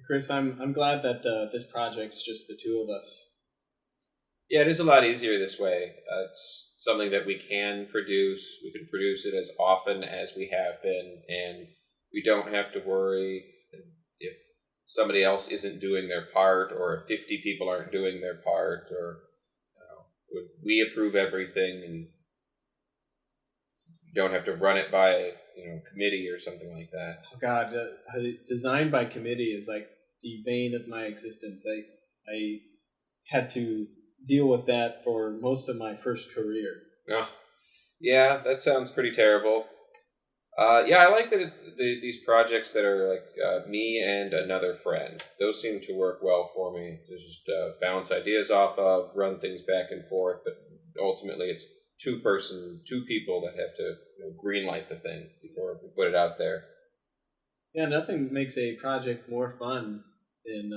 Chris, I'm glad that this project's just the two of us. Yeah, it is a lot easier this way. It's something that we can produce. We can produce it as often as we have been, and we don't have to worry if somebody else isn't doing their part, or if 50 people aren't doing their part, or we approve everything, and you don't have to run it by committee or something like that. Oh God, designed by committee is like the bane of my existence. I had to deal with that for most of my first career. Oh, yeah, that sounds pretty terrible. Yeah, I like that these projects that are like me and another friend. Those seem to work well for me. To just bounce ideas off of, run things back and forth. But ultimately, it's two people that have to green light the thing before we put it out there. Yeah, nothing makes a project more fun than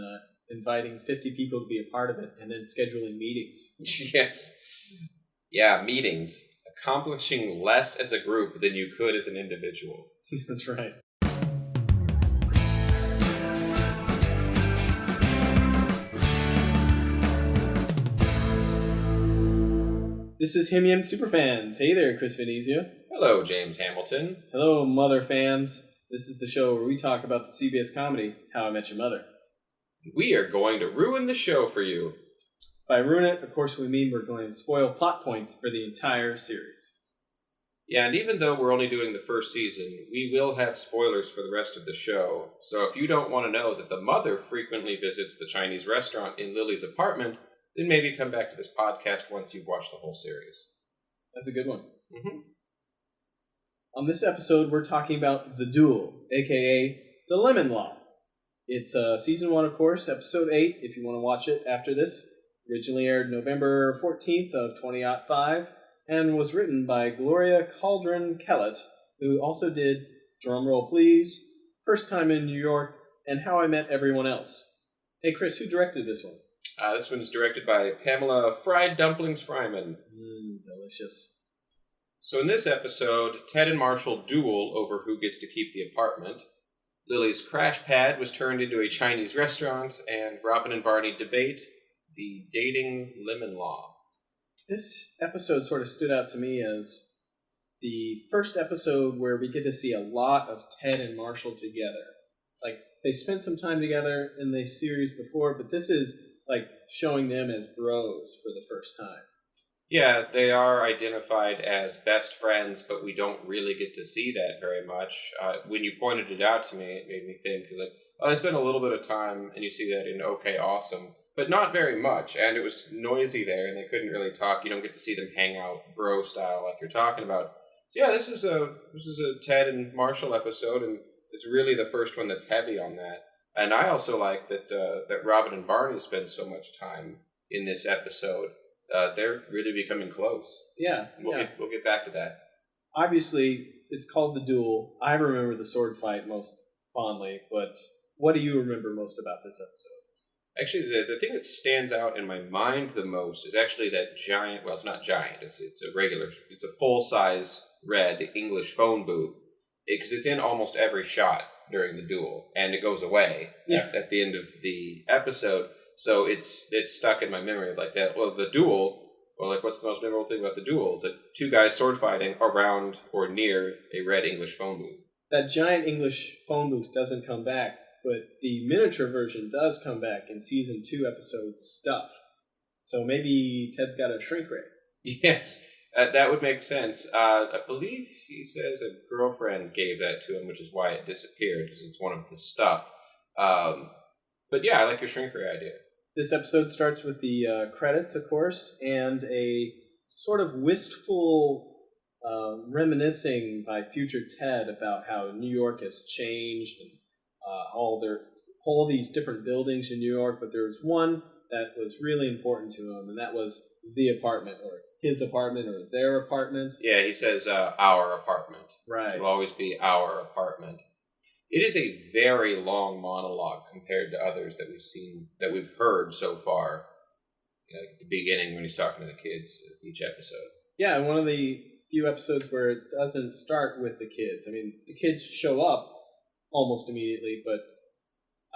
inviting 50 people to be a part of it and then scheduling meetings. Yes. Yeah, meetings. Accomplishing less as a group than you could as an individual. That's right. This is Him Yim Superfans. Hey there, Chris Venezia. Hello, James Hamilton. Hello, Mother fans. This is the show where we talk about the CBS comedy How I Met Your Mother. We are going to ruin the show for you. By ruin it, of course, we mean we're going to spoil plot points for the entire series. Yeah, and even though we're only doing the first season, we will have spoilers for the rest of the show. So if you don't want to know that the mother frequently visits the Chinese restaurant in Lily's apartment, then maybe come back to this podcast once you've watched the whole series. That's a good one. Mm-hmm. On this episode, we're talking about The Duel, a.k.a. The Lemon Law. It's Season 1, of course, Episode 8, if you want to watch it after this. Originally aired November 14th of 2005, and was written by Gloria Cauldron Kellett, who also did Drumroll Please, First Time in New York, and How I Met Everyone Else. Hey, Chris, who directed this one? This one's directed by Pamela Fried Dumplings Fryman. Delicious. So in this episode, Ted and Marshall duel over who gets to keep the apartment. Lily's crash pad was turned into a Chinese restaurant, and Robin and Barney debate the dating lemon law. This episode sort of stood out to me as the first episode where we get to see a lot of Ted and Marshall together. Like, they spent some time together in the series before, but this is like showing them as bros for the first time. Yeah, they are identified as best friends, but we don't really get to see that very much. When you pointed it out to me, it made me think that, there's been a little bit of time, and you see that in OK Awesome, but not very much, and it was noisy there, and they couldn't really talk. You don't get to see them hang out bro style like you're talking about. So yeah, this is a Ted and Marshall episode, and it's really the first one that's heavy on that. And I also like that Robin and Barney spend so much time in this episode. They're really becoming close. Yeah. We'll get back to that. Obviously, it's called The Duel. I remember the sword fight most fondly, but what do you remember most about this episode? Actually, the thing that stands out in my mind the most is actually that giant, well, it's not giant, it's a full-size red English phone booth, because it's in almost every shot during the duel, and it goes away at the end of the episode. So it's stuck in my memory like that. Well, the duel, or like what's the most memorable thing about the duel? It's like two guys sword fighting around or near a red English phone booth. That giant English phone booth doesn't come back, but the miniature version does come back in Season 2 episode Stuff. So maybe Ted's got a shrink ray. Yes, that would make sense. I believe he says a girlfriend gave that to him, which is why it disappeared, because it's one of the stuff. But yeah, I like your shrink ray idea. This episode starts with the credits, of course, and a sort of wistful reminiscing by future Ted about how New York has changed and all these different buildings in New York, but there was one that was really important to him, and that was the apartment, or his apartment, or their apartment. Yeah, he says our apartment. Right. It will always be our apartment. It is a very long monologue compared to others that we've heard so far. Like at the beginning when he's talking to the kids each episode. Yeah, one of the few episodes where it doesn't start with the kids. I mean, the kids show up almost immediately, but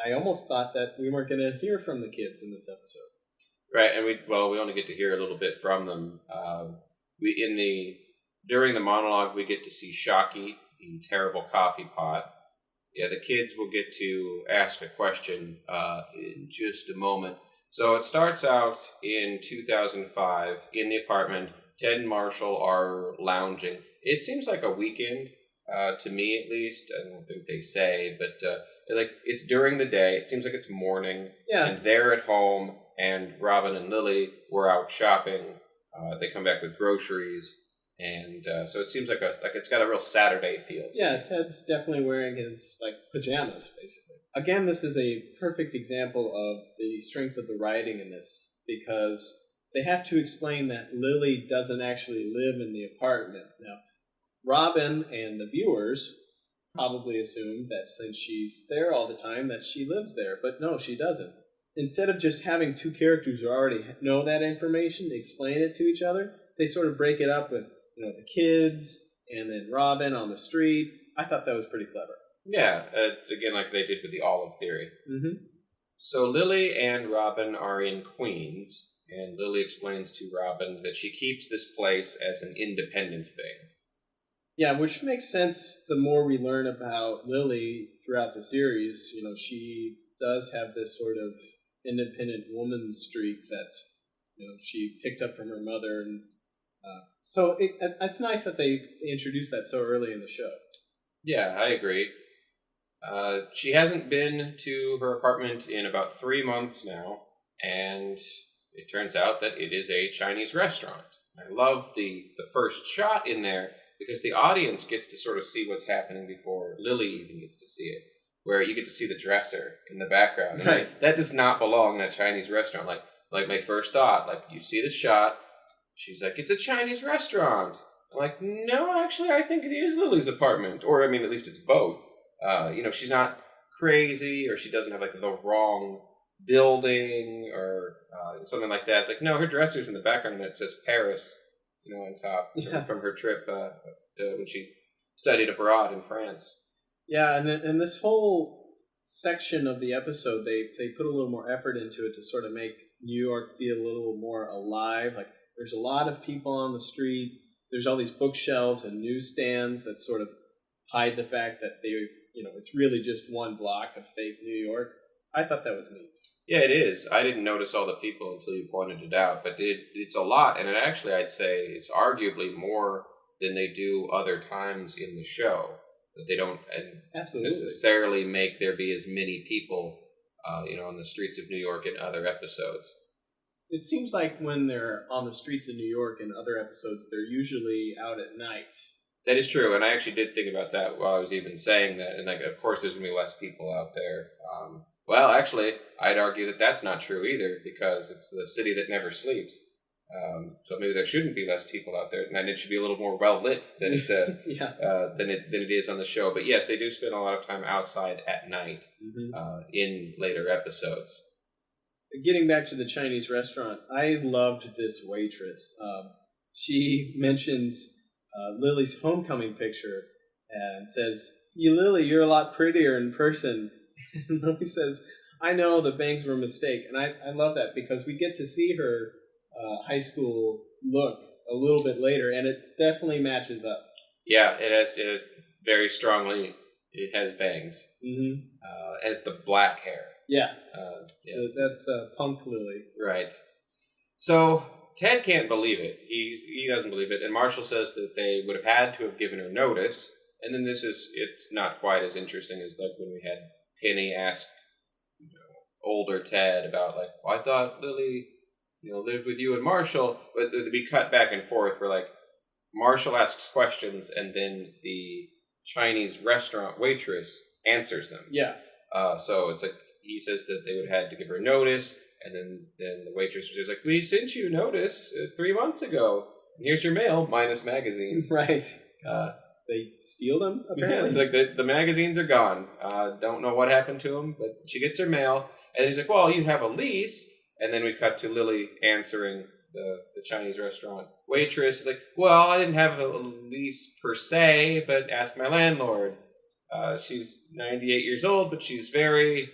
I almost thought that we weren't going to hear from the kids in this episode. Right, and we only get to hear a little bit from them. During the monologue, we get to see Shockey, the terrible coffee pot. Yeah, the kids will get to ask a question in just a moment. So it starts out in 2005 in the apartment. Ted and Marshall are lounging. It seems like a weekend to me, at least. I don't think they say, but it's during the day. It seems like it's morning. Yeah, and they're at home. And Robin and Lily were out shopping. They come back with groceries, and so it seems like it's got a real Saturday feel. Yeah, Ted's definitely wearing his pajamas, basically. Again, this is a perfect example of the strength of the writing in this, because they have to explain that Lily doesn't actually live in the apartment. Now, Robin and the viewers probably assume that since she's there all the time that she lives there, but no, she doesn't. Instead of just having two characters who already know that information explain it to each other, they sort of break it up with, the kids and then Robin on the street. I thought that was pretty clever. Yeah, again, like they did with the olive theory. Mm-hmm. So Lily and Robin are in Queens, and Lily explains to Robin that she keeps this place as an independence thing. Yeah, which makes sense the more we learn about Lily throughout the series. She does have this sort of independent woman streak that she picked up from her mother, and so it's nice that they introduced that so early in the show. Yeah, I agree. She hasn't been to her apartment in about 3 months now, and it turns out that it is a Chinese restaurant. I love the first shot in there because the audience gets to sort of see what's happening before Lily even gets to see it. Where you get to see the dresser in the background. And right. That does not belong in a Chinese restaurant. Like my first thought, you see the shot, she's like, it's a Chinese restaurant. I'm like, no, actually, I think it is Lily's apartment. Or, at least it's both. She's not crazy, or she doesn't have, the wrong building, or something like that. It's like, no, her dresser's in the background, and it says Paris, on top from her trip when she studied abroad in France. Yeah, and this whole section of the episode, they put a little more effort into it to sort of make New York feel a little more alive. There's a lot of people on the street. There's all these bookshelves and newsstands that sort of hide the fact that it's really just one block of fake New York. I thought that was neat. Yeah, it is. I didn't notice all the people until you pointed it out, but it's a lot, and I'd say it's arguably more than they do other times in the show. That they don't necessarily make there be as many people, on the streets of New York in other episodes. It seems like when they're on the streets of New York in other episodes, they're usually out at night. That is true, and I actually did think about that while I was even saying that. And of course, there's going to be less people out there. Well, actually, I'd argue that that's not true either, because it's the city that never sleeps. So maybe there shouldn't be less people out there, and it should be a little more well lit than it than it is on the show. But yes, they do spend a lot of time outside at night in later episodes. Getting back to the Chinese restaurant, I loved this waitress. She mentions Lily's homecoming picture and says, Lily, you're a lot prettier in person." And Lily says, "I know, the bangs were a mistake." And I love that because we get to see her high school look a little bit later, and it definitely matches up. Yeah, it has very strongly. It has bangs. Mm-hmm. And it's the black hair. Yeah. That's Punk Lily. Right. So Ted can't believe it. He doesn't believe it. And Marshall says that they would have had to have given her notice. And then it's not quite as interesting as when we had Penny ask older Ted about well, I thought Lily lived with you and Marshall. But we cut back and forth where Marshall asks questions and then the Chinese restaurant waitress answers them. Yeah. So it's he says that they would have had to give her notice, and then the waitress was just like, "We sent you notice 3 months ago. Here's your mail, minus magazines." Right. They steal them, apparently. Yeah, it's the magazines are gone. Don't know what happened to them, but she gets her mail, and he's like, "Well, you have a lease." And then we cut to Lily answering the Chinese restaurant waitress. Is like, "Well, I didn't have a lease per se, but ask my landlord. She's 98 years old, but she's very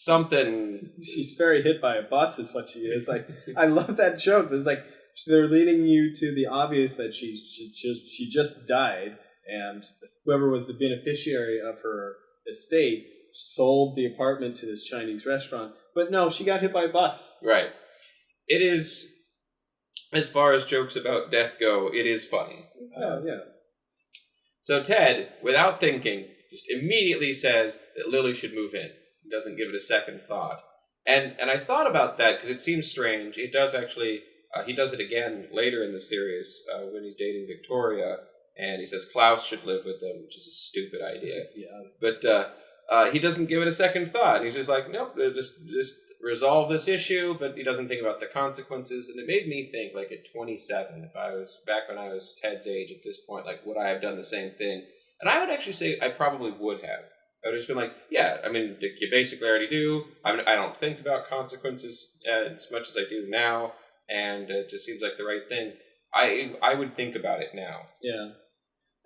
something. She's very hit by a bus, is what she is. Like, I love that joke. It's like they're leading you to the obvious that she just died, and whoever was the beneficiary of her estate sold the apartment to this Chinese restaurant. But no, she got hit by a bus. Right. It is, as far as jokes about death go, it is funny. Yeah. So Ted, without thinking, just immediately says that Lily should move in. He doesn't give it a second thought. And I thought about that because it seems strange. It does actually, he does it again later in the series when he's dating Victoria, and he says Klaus should live with them, which is a stupid idea. Yeah. But he doesn't give it a second thought. He's just like, nope, just resolve this issue, but he doesn't think about the consequences. And it made me think, like, at 27, if I was back when I was Ted's age at this point, like, would I have done the same thing? And I would actually say I probably would have. I would have just been like, yeah, I mean, you basically already do. I don't think about consequences as much as I do now, and it just seems like the right thing. I would think about it now. Yeah.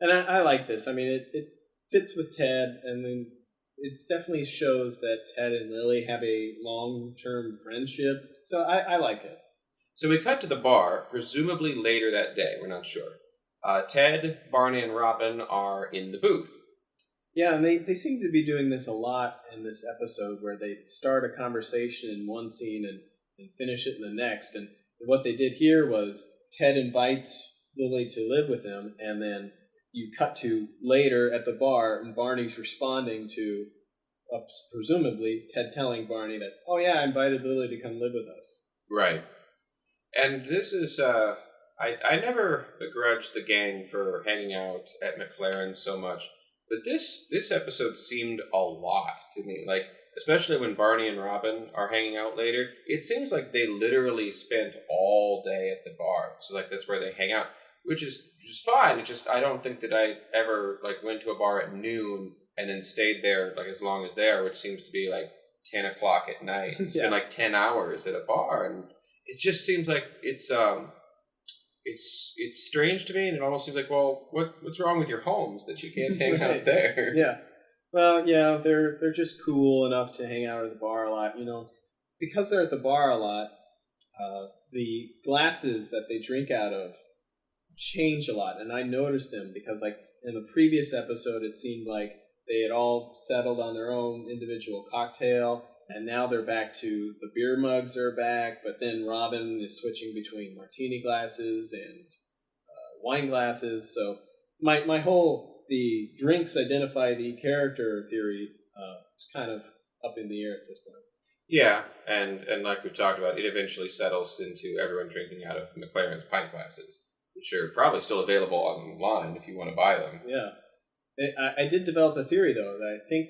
And I like this. I mean, it fits with Ted, and then it definitely shows that Ted and Lily have a long-term friendship. So I like it. So we cut to the bar, presumably later that day. We're not sure. Ted, Barney, and Robin are in the booth. Yeah, and they seem to be doing this a lot in this episode where they start a conversation in one scene and finish it in the next. And what they did here was Ted invites Lily to live with him, and then you cut to later at the bar, and Barney's responding to, presumably, Ted telling Barney that, oh yeah, I invited Lily to come live with us. Right. And this is, I never begrudged the gang for hanging out at McLaren's so much, but this episode seemed a lot to me. Like, especially when Barney and Robin are hanging out later, it seems like they literally spent all day at the bar. So, like, that's where they hang out. Which is fine. It just, I don't think that I ever, like, went to a bar at noon and then stayed there, like, as long as there, which seems to be, like, 10 o'clock at night. It's been, like, 10 hours at a bar, and it just seems like it's strange to me, and it almost seems like, well, what's wrong with your homes that you can't hang out there? Yeah. Well, yeah, they're just cool enough to hang out at the bar a lot, you know. Because they're at the bar a lot, the glasses that they drink out of change a lot, and I noticed them because, like, in the previous episode it seemed like they had all settled on their own individual cocktail, and now they're back to the beer mugs are back, but then Robin is switching between martini glasses and wine glasses. So my whole the drinks identify the character theory is kind of up in the air at this point. Yeah, and like we've talked about, it eventually settles into everyone drinking out of McLaren's pint glasses, which are probably still available online if you want to buy them. Yeah. I did develop a theory, though, that I think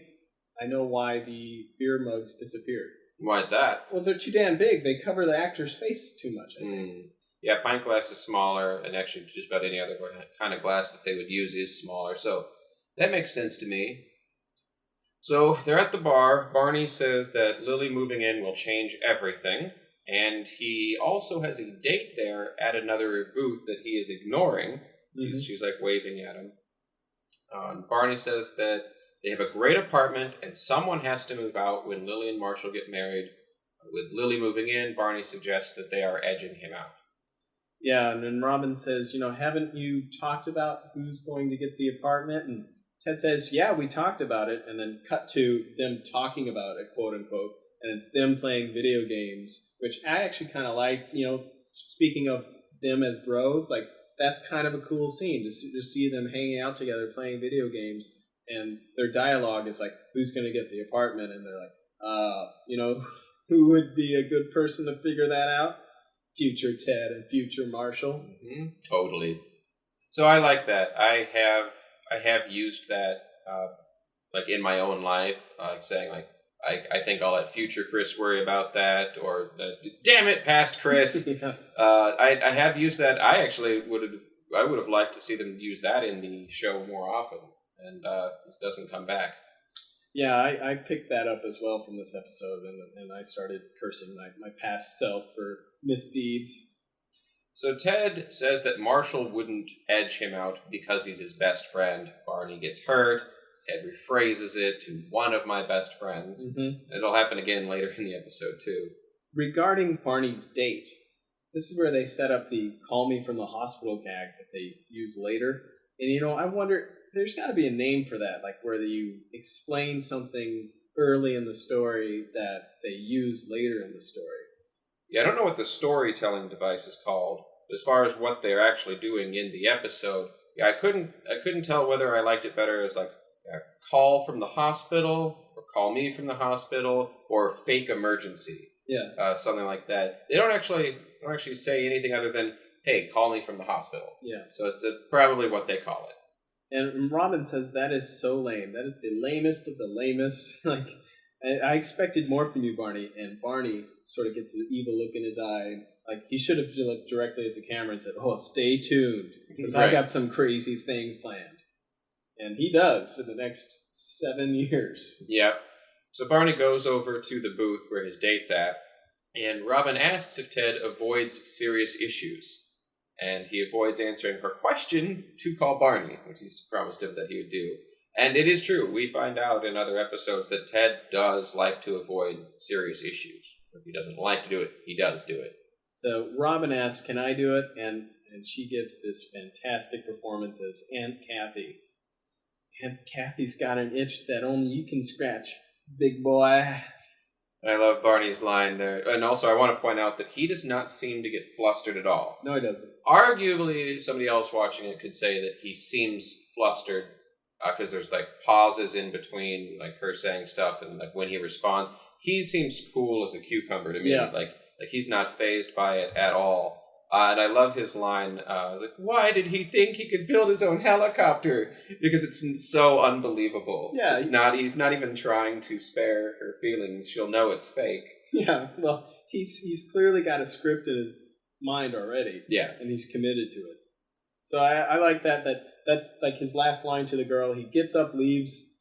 I know why the beer mugs disappeared. Why is that? Well, they're too damn big. They cover the actor's face too much, I think. Yeah, pint glass is smaller, and actually just about any other kind of glass that they would use is smaller, so that makes sense to me. So they're at the bar. Barney says that Lily moving in will change everything. And he also has a date there at another booth that he is ignoring. Mm-hmm. She's like waving at him. Barney says that they have a great apartment and someone has to move out when Lily and Marshall get married. With Lily moving in, Barney suggests that they are edging him out. Yeah, and then Robin says, haven't you talked about who's going to get the apartment? And Ted says, yeah, we talked about it. And then cut to them talking about it, quote unquote. And it's them playing video games, which I actually kind of liked. Speaking of them as bros, like, that's kind of a cool scene to see them hanging out together playing video games. And their dialogue is like, who's going to get the apartment? And they're like, who would be a good person to figure that out? Future Ted and future Marshall. Mm-hmm. Totally. So I like that. I have used that, like, in my own life, saying, like, I think I'll let future Chris worry about that, or damn it, past Chris. Yes. I have used that. I would have liked to see them use that in the show more often, and it doesn't come back. Yeah, I picked that up as well from this episode, and I started cursing my past self for misdeeds. So Ted says that Marshall wouldn't edge him out because he's his best friend. Barney gets hurt, Ted rephrases it to one of my best friends. Mm-hmm. It'll happen again later in the episode, too. Regarding Barney's date, this is where they set up the call me from the hospital gag that they use later. And, I wonder, there's got to be a name for that, like where you explain something early in the story that they use later in the story. Yeah, I don't know what the storytelling device is called. As far as what they're actually doing in the episode, yeah, I couldn't tell whether I liked it better as like a call from the hospital, or call me from the hospital, or fake emergency. Yeah, something like that. They don't actually say anything other than, "Hey, call me from the hospital." Yeah. So it's probably what they call it. And Robin says that is so lame. That is the lamest of the lamest. Like, I expected more from you, Barney. And Barney sort of gets an evil look in his eye. Like, he should have looked directly at the camera and said, "Oh, stay tuned, because I got some crazy things planned." And he does for the next 7 years. Yep. So Barney goes over to the booth where his date's at, and Robin asks if Ted avoids serious issues. And he avoids answering her question to call Barney, which he's promised him that he would do. And it is true. We find out in other episodes that Ted does like to avoid serious issues. If he doesn't like to do it, he does do it. So Robin asks, "Can I do it?" And she gives this fantastic performance as Aunt Kathy. Aunt Kathy's got an itch that only you can scratch, big boy. I love Barney's line there. And also, I want to point out that he does not seem to get flustered at all. No, he doesn't. Arguably, somebody else watching it could say that he seems flustered because there's like pauses in between, like her saying stuff, and like when he responds, he seems cool as a cucumber to me. Yeah. Like he's not fazed by it at all. And I love his line, like, "Why did he think he could build his own helicopter?" Because it's so unbelievable. Yeah. He's not even trying to spare her feelings. She'll know it's fake. Yeah, well, he's clearly got a script in his mind already. Yeah. And he's committed to it. So I like that's like his last line to the girl. He gets up, leaves,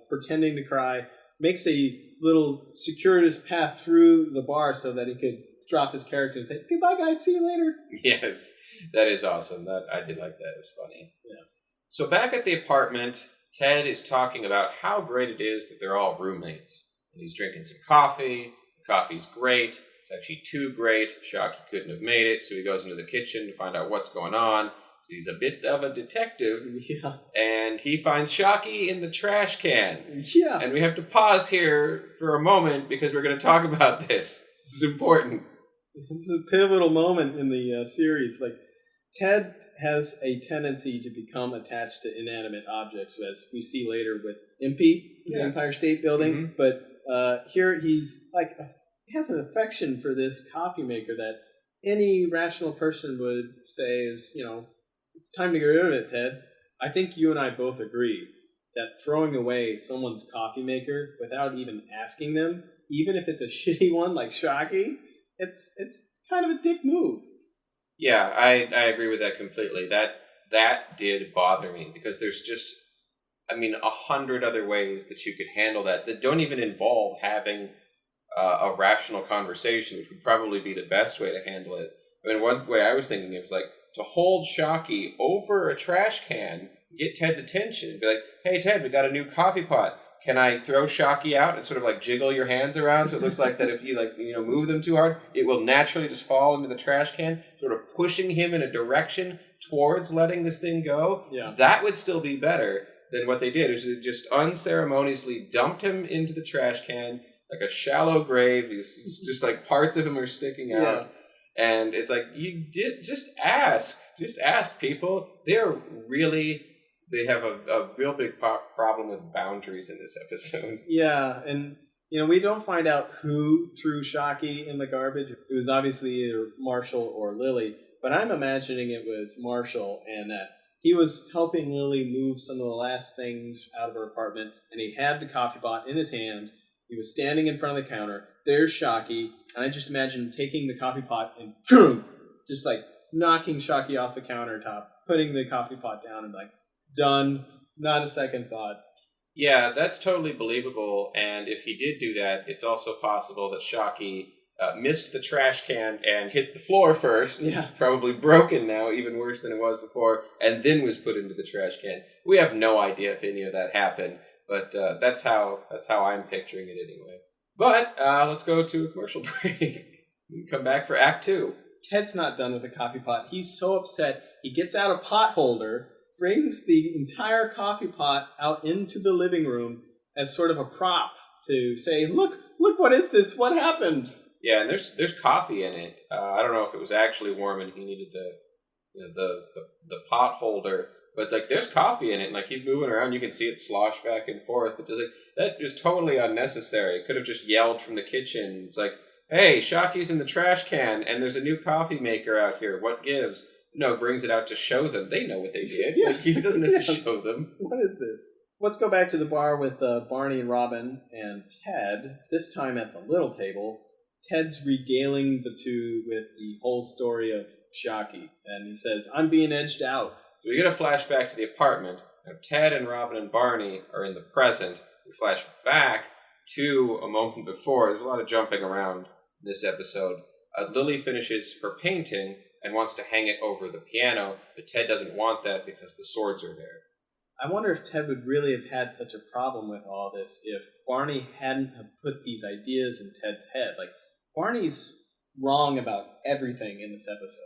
pretending to cry, makes a little circuitous path through the bar so that he could drop his character and say, "Goodbye, guys, see you later." Yes, that is awesome. That I did like that. It was funny. Yeah. So back at the apartment, Ted is talking about how great it is that they're all roommates. And he's drinking some coffee. The coffee's great. It's actually too great. Shockey couldn't have made it, so he goes into the kitchen to find out what's going on. He's a bit of a detective. Yeah. And he finds Shockey in the trash can. Yeah. And we have to pause here for a moment because we're going to talk about this. This is important. This is a pivotal moment in the series. Like, Ted has a tendency to become attached to inanimate objects, as we see later with Impy, the Empire State Building. Mm-hmm. But here he's like, he has an affection for this coffee maker that any rational person would say is, it's time to get rid of it, Ted. I think you and I both agree that throwing away someone's coffee maker without even asking them, even if it's a shitty one like Shockey, it's kind of a dick move. Yeah, I agree with that completely. That did bother me because there's just, 100 other ways that you could handle that don't even involve having a rational conversation, which would probably be the best way to handle it. One way I was thinking it was like to hold Shockey over a trash can, get Ted's attention, be like, "Hey Ted, we got a new coffee pot. Can I throw Shockey out and sort of like jiggle your hands around so it looks like that if you move them too hard, it will naturally just fall into the trash can, sort of pushing him in a direction towards letting this thing go?" Yeah. That would still be better than what they did. Is it just unceremoniously dumped him into the trash can like a shallow grave. It's just like parts of him are sticking out. Yeah. And it's like, just ask people. They have a real big problem with boundaries in this episode. Yeah, and we don't find out who threw Shockey in the garbage. It was obviously either Marshall or Lily, but I'm imagining it was Marshall, and that he was helping Lily move some of the last things out of her apartment, and he had the coffee pot in his hands. He was standing in front of the counter. There's Shockey, and I just imagine taking the coffee pot and boom, just like knocking Shockey off the countertop, putting the coffee pot down, and like, done, not a second thought. Yeah, that's totally believable, and if he did do that, it's also possible that Shockey missed the trash can and hit the floor first. Yeah. It's probably broken now, even worse than it was before, and then was put into the trash can. We have no idea if any of that happened, but that's how I'm picturing it anyway. But let's go to a commercial break. We come back for Act 2. Ted's not done with the coffee pot. He's so upset. He gets out a pot holder, brings the entire coffee pot out into the living room as sort of a prop to say, look, what is this? What happened? Yeah, and there's coffee in it. I don't know if it was actually warm and he needed the pot holder, but like there's coffee in it. And, like he's moving around, you can see it slosh back and forth. But that is totally unnecessary. Could have just yelled from the kitchen. It's like, hey, Shockey's in the trash can, and there's a new coffee maker out here. What gives? No, brings it out to show them. They know what they did. Yeah. Like, he doesn't have Yes. to show them. What is this? Let's go back to the bar with Barney and Robin and Ted, this time at the little table. Ted's regaling the two with the whole story of Shockey, and he says, I'm being edged out. So we get a flashback to the apartment. Now, Ted and Robin and Barney are in the present. We flash back to a moment before. There's a lot of jumping around this episode. Lily finishes her painting and wants to hang it over the piano, but Ted doesn't want that because the swords are there. I wonder if Ted would really have had such a problem with all this if Barney hadn't have put these ideas in Ted's head. Like, Barney's wrong about everything in this episode.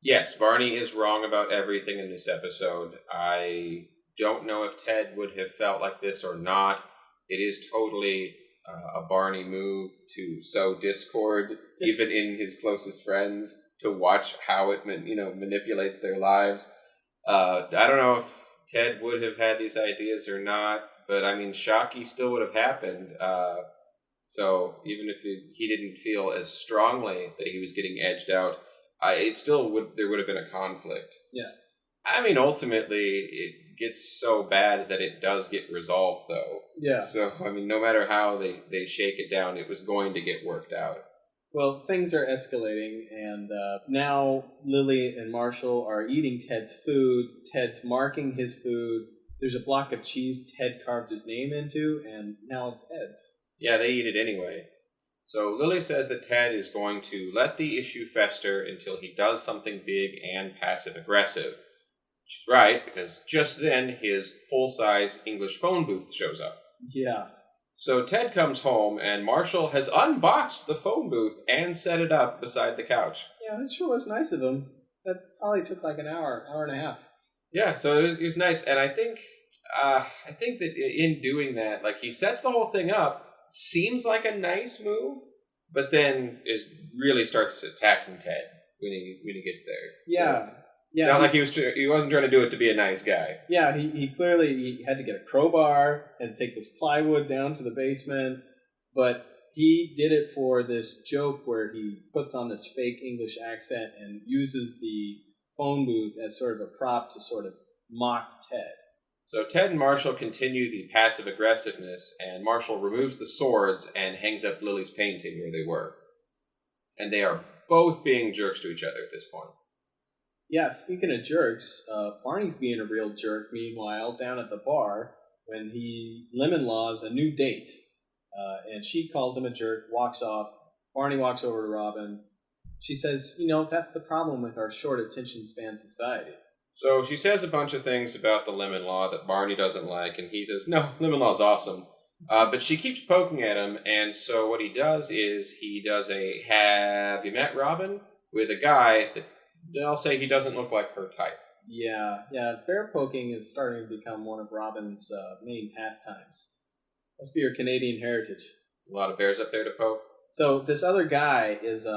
Yes, Barney is wrong about everything in this episode. I don't know if Ted would have felt like this or not. It is totally a Barney move to sow discord, even in his closest friends, to watch how it manipulates their lives. I don't know if Ted would have had these ideas or not, but I mean, Shockey still would have happened. So even if he didn't feel as strongly that he was getting edged out, there would have been a conflict. Yeah. I mean, ultimately, it gets so bad that it does get resolved, though. Yeah. So, I mean, no matter how they shake it down, it was going to get worked out. Well, things are escalating, and now Lily and Marshall are eating Ted's food. Ted's marking his food. There's a block of cheese Ted carved his name into, and now it's Ed's. Yeah, they eat it anyway. So Lily says that Ted is going to let the issue fester until he does something big and passive-aggressive. She's right, because just then his full-size English phone booth shows up. Yeah. So Ted comes home, and Marshall has unboxed the phone booth and set it up beside the couch. Yeah, that sure was nice of him. That probably took like an hour and a half. Yeah, so it was nice, and I think that in doing that, like, he sets the whole thing up, seems like a nice move, but then really starts attacking Ted when he gets there. Yeah. So, yeah. not like he wasn't trying to do it to be a nice guy. Yeah, he clearly had to get a crowbar and take this plywood down to the basement, but he did it for this joke where he puts on this fake English accent and uses the phone booth as sort of a prop to sort of mock Ted. So Ted and Marshall continue the passive-aggressiveness, and Marshall removes the swords and hangs up Lily's painting where they were. And they are both being jerks to each other at this point. Yeah, speaking of jerks, Barney's being a real jerk, meanwhile, down at the bar, when he lemon laws a new date. And she calls him a jerk, walks off. Barney walks over to Robin. She says, that's the problem with our short attention span society. So she says a bunch of things about the lemon law that Barney doesn't like, and he says, no, lemon law is awesome. But she keeps poking at him, and so what he does is he does a have you met Robin? With a guy that I'll say he doesn't look like her type. Yeah, bear poking is starting to become one of Robin's main pastimes. Must be her Canadian heritage. A lot of bears up there to poke. So this other guy is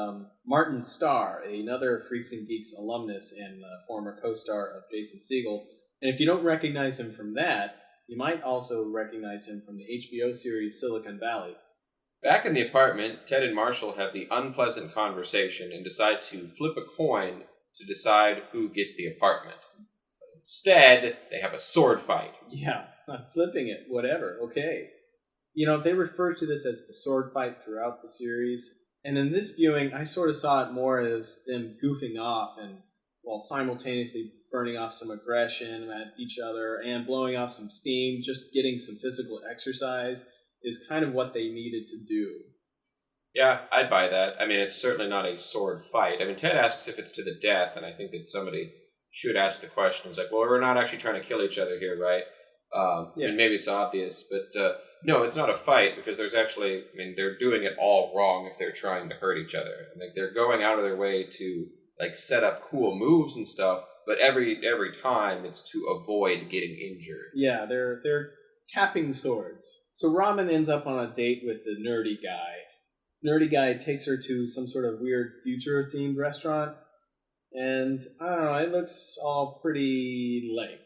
Martin Starr, another Freaks and Geeks alumnus and former co-star of Jason Segel. And if you don't recognize him from that, you might also recognize him from the HBO series Silicon Valley. Back in the apartment, Ted and Marshall have the unpleasant conversation and decide to flip a coin to decide who gets the apartment. But instead, they have a sword fight. Yeah, I'm flipping it, whatever, okay. They refer to this as the sword fight throughout the series. And in this viewing, I sort of saw it more as them goofing off and while simultaneously burning off some aggression at each other and blowing off some steam, just getting some physical exercise is kind of what they needed to do. Yeah, I'd buy that. I mean, it's certainly not a sword fight. I mean, Ted asks if it's to the death, and I think that somebody should ask the question. It's like, well, we're not actually trying to kill each other here, right? I mean, maybe it's obvious, but no, it's not a fight because there's actually, I mean, they're doing it all wrong if they're trying to hurt each other. I think they're going out of their way to like set up cool moves and stuff, but every time it's to avoid getting injured. Yeah, they're tapping swords. So Robin ends up on a date with the nerdy guy. Nerdy guy takes her to some sort of weird future-themed restaurant, and I don't know, it looks all pretty lame.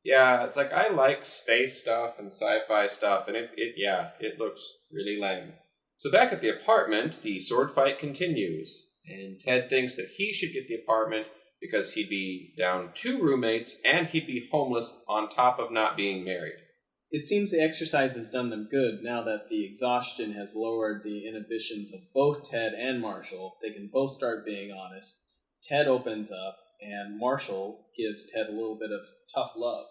Yeah, it's like I like space stuff and sci-fi stuff, and it looks really lame. So back at the apartment, the sword fight continues, and Ted thinks that he should get the apartment because he'd be down 2 roommates and he'd be homeless on top of not being married. It seems the exercise has done them good now that the exhaustion has lowered the inhibitions of both Ted and Marshall. They can both start being honest. Ted opens up, and Marshall gives Ted a little bit of tough love.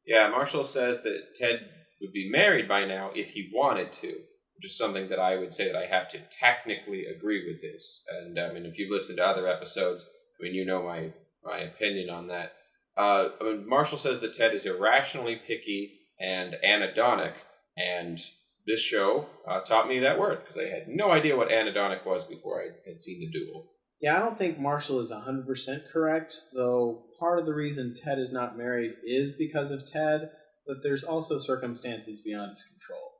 Yeah, Marshall says that Ted would be married by now if he wanted to, which is something that I would say that I have to technically agree with this. And I mean, if you've listened to other episodes, I mean, you know my opinion on that. I mean, Marshall says that Ted is irrationally picky and anhedonic, and this show taught me that word because I had no idea what anhedonic was before I had seen the Duel. Yeah, I don't think Marshall is 100% correct, though part of the reason Ted is not married is because of Ted, but there's also circumstances beyond his control.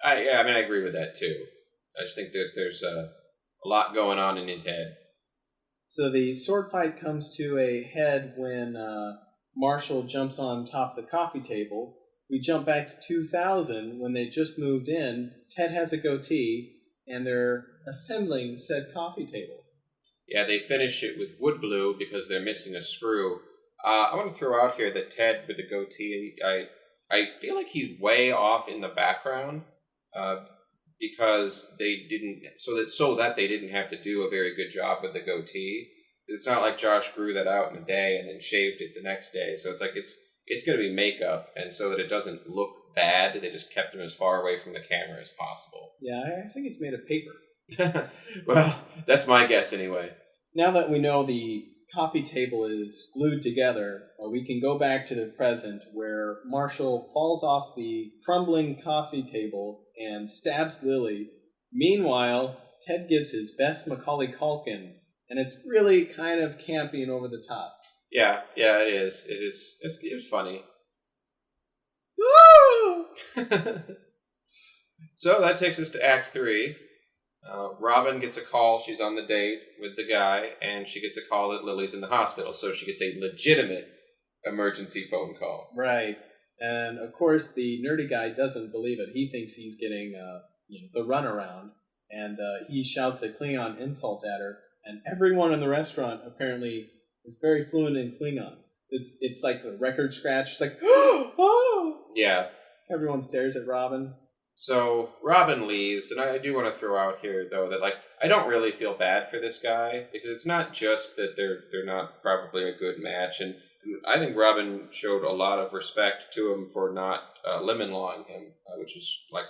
I mean, I agree with that too. I just think that there's a lot going on in his head. So the sword fight comes to a head when Marshall jumps on top of the coffee table. We jump back to 2000 when they just moved in. Ted has a goatee, and they're assembling said coffee table. Yeah, they finish it with wood glue because they're missing a screw. I want to throw out here that Ted with the goatee, I feel like he's way off in the background because they didn't, so that they didn't have to do a very good job with the goatee. It's not like Josh grew that out in a day and then shaved it the next day. So it's like it's going to be makeup, and so that it doesn't look bad, they just kept him as far away from the camera as possible. Yeah, I think it's made of paper. Well, that's my guess anyway. Now that we know the coffee table is glued together, we can go back to the present where Marshall falls off the crumbling coffee table and stabs Lily. Meanwhile, Ted gives his best Macaulay Culkin, and it's really kind of campy and over the top. Yeah, it is. It was funny. Woo! So that takes us to Act 3. Robin gets a call. She's on the date with the guy, and she gets a call that Lily's in the hospital. So she gets a legitimate emergency phone call. Right. And, of course, the nerdy guy doesn't believe it. He thinks he's getting the runaround, and he shouts a Klingon insult at her, and everyone in the restaurant apparently is very fluent in Klingon. It's like the record scratch. It's like, oh! Yeah. Everyone stares at Robin. So Robin leaves, and I do want to throw out here, though, that like I don't really feel bad for this guy, because it's not just that they're not probably a good match, and I think Robin showed a lot of respect to him for not lemon-lawing him, which is like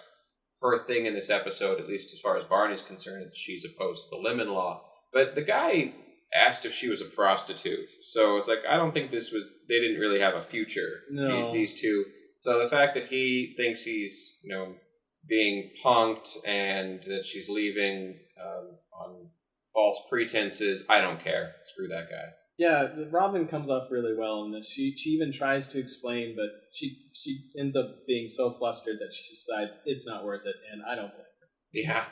her thing in this episode, at least as far as Barney's concerned, that she's opposed to the lemon law. But the guy asked if she was a prostitute, so it's like I don't think they didn't really have a future, no. These two. So the fact that he thinks he's, being punked and that she's leaving on false pretenses, I don't care. Screw that guy. Yeah, Robin comes off really well in this. She even tries to explain, but she ends up being so flustered that she decides it's not worth it, and I don't blame her. Yeah.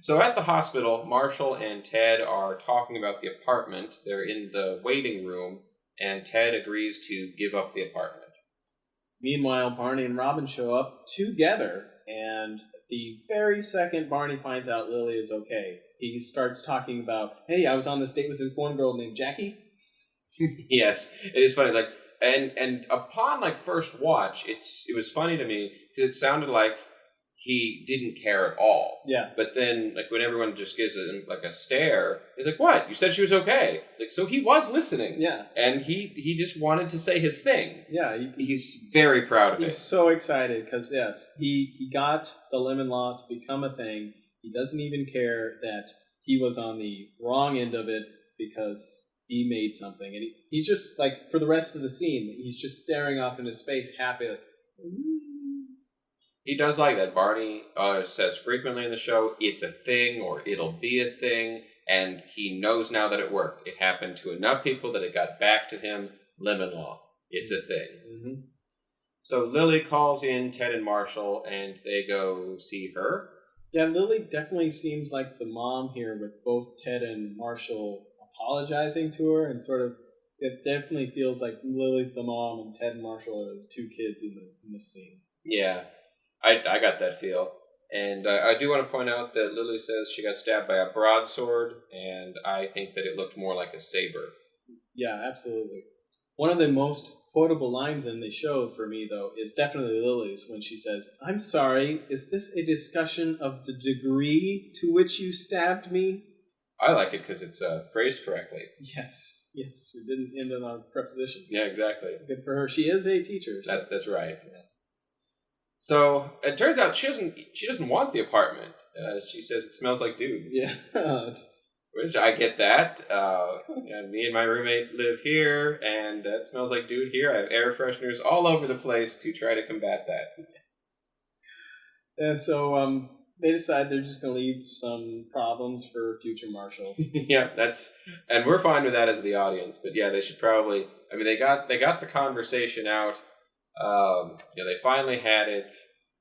So at the hospital, Marshall and Ted are talking about the apartment. They're in the waiting room, and Ted agrees to give up the apartment. Meanwhile, Barney and Robin show up together, and the very second Barney finds out Lily is okay, he starts talking about, hey, I was on this date with this one girl named Jackie. Yes, it is funny. Like, and upon like first watch, it was funny to me because it sounded like he didn't care at all. Yeah. But then, like, when everyone just gives him like a stare, he's like, "What? You said she was okay." Like, so he was listening. Yeah. And he just wanted to say his thing. Yeah. He's very proud of it. He's so excited because yes, he got the lemon law to become a thing. He doesn't even care that he was on the wrong end of it because he made something. And he's just, like, for the rest of the scene, he's just staring off into space, happy. Like, He does like that. Barney says frequently in the show, it's a thing or it'll be a thing. And he knows now that it worked. It happened to enough people that it got back to him. Lemon law. It's a thing. Mm-hmm. So Lily calls in Ted and Marshall, and they go see her. Yeah, Lily definitely seems like the mom here, with both Ted and Marshall apologizing to her, and sort of, it definitely feels like Lily's the mom and Ted and Marshall are the two kids in the scene. Yeah, I got that feel. And I do want to point out that Lily says she got stabbed by a broadsword, and I think that it looked more like a saber. Yeah, absolutely. One of the most quotable lines in the show for me, though, is definitely Lily's when she says, "I'm sorry, is this a discussion of the degree to which you stabbed me?" I like it because it's phrased correctly. Yes, it didn't end on a preposition. Yeah, exactly. Good for her. She is a teacher. So. That's right. Yeah. So it turns out she doesn't want the apartment. She says it smells like dude. Yeah, which I get that. Me and my roommate live here, and that smells like dude here. I have air fresheners all over the place to try to combat that. And so they decide they're just going to leave some problems for future Marshall. Yeah, and we're fine with that as the audience. But yeah, they should probably. I mean, they got the conversation out. They finally had it.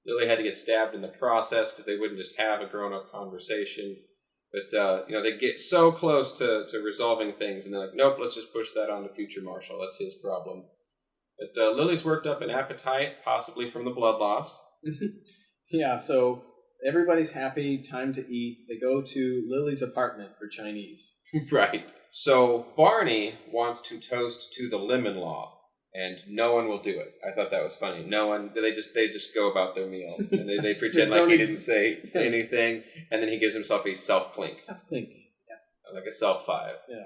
Lily had to get stabbed in the process because they wouldn't just have a grown-up conversation. But, they get so close to resolving things, and they're like, nope, let's just push that on to future Marshall. That's his problem. But Lily's worked up an appetite, possibly from the blood loss. Yeah, so everybody's happy, time to eat. They go to Lily's apartment for Chinese. Right. So Barney wants to toast to the lemon law. And no one will do it. I thought that was funny. No one. They just go about their meal, and they pretend like he didn't say anything, and then he gives himself a self clink. Self clink, yeah. Like a self 5. Yeah.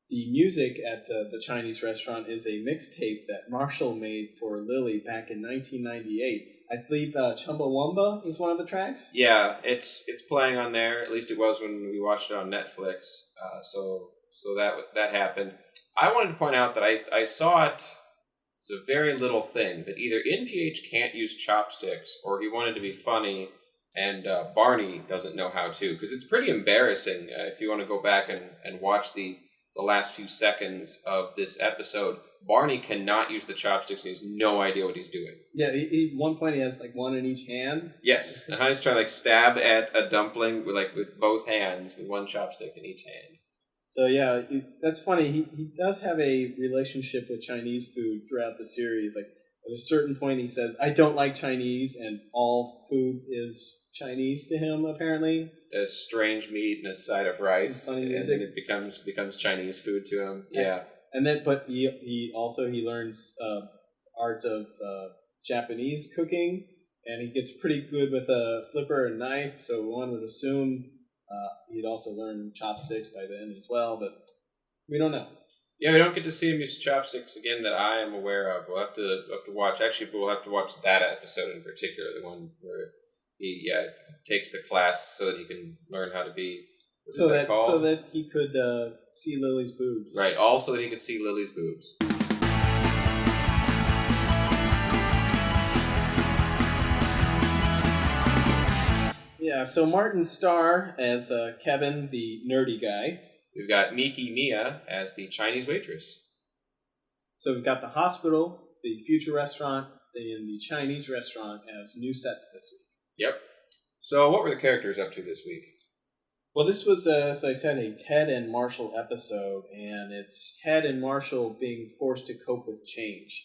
The music at the Chinese restaurant is a mixtape that Marshall made for Lily back in 1998. I believe Chumbawamba is one of the tracks. Yeah, it's playing on there. At least it was when we watched it on Netflix. So that happened. I wanted to point out that I saw it. It's a very little thing, but either NPH can't use chopsticks, or he wanted to be funny, and Barney doesn't know how to, because it's pretty embarrassing if you want to go back and watch the last few seconds of this episode. Barney cannot use the chopsticks, and he has no idea what he's doing. Yeah, at one point he has like one in each hand. Yes, and he's trying to stab at a dumpling with both hands, with one chopstick in each hand. So yeah, that's funny. He does have a relationship with Chinese food throughout the series. Like at a certain point, he says, "I don't like Chinese," and all food is Chinese to him. Apparently, a strange meat and a side of rice, and then it becomes Chinese food to him. Yeah, and then but he learns art of Japanese cooking, and he gets pretty good with a flipper and knife. So one would assume. He'd also learn chopsticks by then as well, but we don't know. Yeah, we don't get to see him use chopsticks again that I am aware of. We'll have to watch. Actually, we'll have to watch that episode in particular, the one where he takes the class so that he can learn how to be. So that he could see Lily's boobs. Right. Also, that he could see Lily's boobs. Yeah, so Martin Starr as Kevin, the nerdy guy. We've got Miki Mia as the Chinese waitress. So we've got the hospital, the future restaurant, and the Chinese restaurant as new sets this week. Yep. So what were the characters up to this week? Well, this was, as I said, a Ted and Marshall episode, and it's Ted and Marshall being forced to cope with change.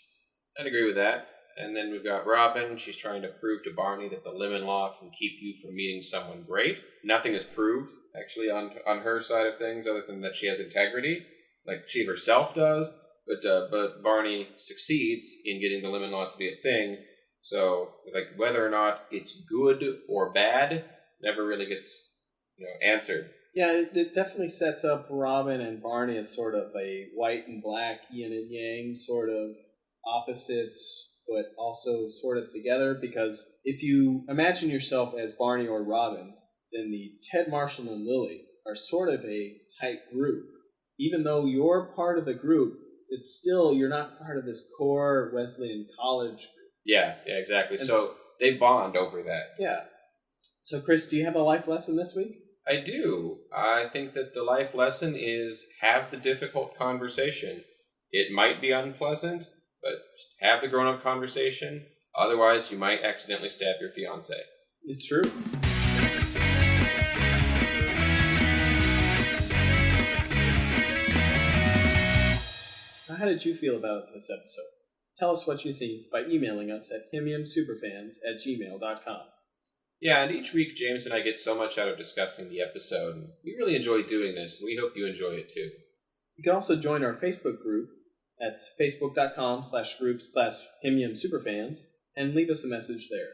I'd agree with that. And then we've got Robin. She's trying to prove to Barney that the lemon law can keep you from meeting someone great. Nothing is proved, actually, on her side of things, other than that she has integrity, like she herself does. But Barney succeeds in getting the lemon law to be a thing. So, whether or not it's good or bad never really gets answered. Yeah, it definitely sets up Robin and Barney as sort of a white and black, yin and yang, sort of opposites, but also sort of together, because if you imagine yourself as Barney or Robin, then the Ted, Marshall, and Lily are sort of a tight group. Even though you're part of the group, it's still, you're not part of this core Wesleyan College group. Yeah, exactly. So they bond over that. Yeah. So, Chris, do you have a life lesson this week? I do. I think that the life lesson is have the difficult conversation. It might be unpleasant, but have the grown-up conversation. Otherwise, you might accidentally stab your fiancé. It's true. How did you feel about this episode? Tell us what you think by emailing us at himiumsuperfans@gmail.com. Yeah, and each week James and I get so much out of discussing the episode, and we really enjoy doing this, and we hope you enjoy it too. You can also join our Facebook group at facebook.com/groups/himiumsuperfans and leave us a message there.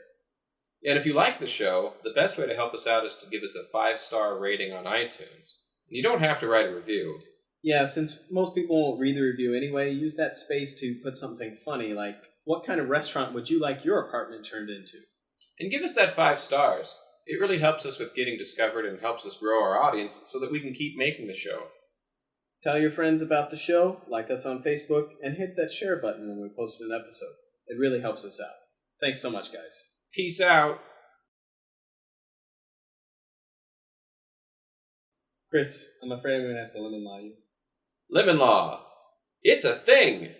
And if you like the show, the best way to help us out is to give us a 5-star rating on iTunes. And you don't have to write a review. Yeah, since most people won't read the review anyway, use that space to put something funny, like, what kind of restaurant would you like your apartment turned into? And give us that 5 stars. It really helps us with getting discovered and helps us grow our audience so that we can keep making the show. Tell your friends about the show, like us on Facebook, and hit that share button when we post an episode. It really helps us out. Thanks so much, guys. Peace out. Chris, I'm afraid I'm going to have to lemon law you. Lemon law. It's a thing.